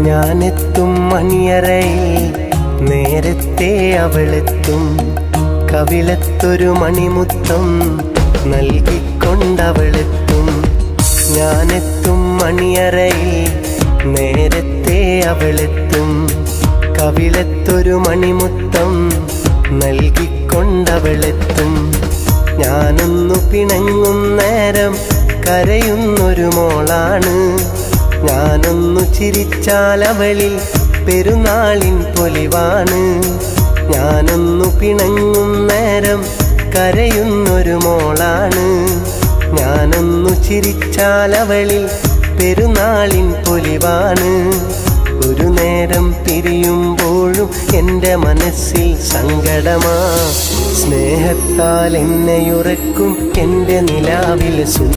ഞാനെത്തും മണിയറയിൽ നേരത്തെ അവളെത്തും. കവിളത്തൊരു മണിമുത്തം നൽകിക്കൊണ്ടവളെത്തും. ഞാനെത്തും മണിയറയിൽ നേരത്തെ അവളെത്തും. കവിളത്തൊരു മണിമുത്തം നൽകിക്കൊണ്ടവളെത്തും. ഞാനൊന്നു പിണങ്ങും നേരം കരയുന്നൊരു മോളാണ്. ഞാനൊന്നു ചിരിച്ചാലവളിൽ പെരുന്നാളിൻ പൊലിവാണ്. ഞാനൊന്നു പിണങ്ങും നേരം കരയുന്നൊരു മോളാണ്. ഞാനൊന്നു ചിരിച്ചാലവളിൽ പെരുന്നാളിൻ പൊലിവാണ്. ഒരു നേരം പിരിയുമ്പോഴും എൻ്റെ മനസ്സിൽ സങ്കടമാ. സ്നേഹത്താൽ എന്നെയുറക്കും എൻ്റെ നിലാവിൽ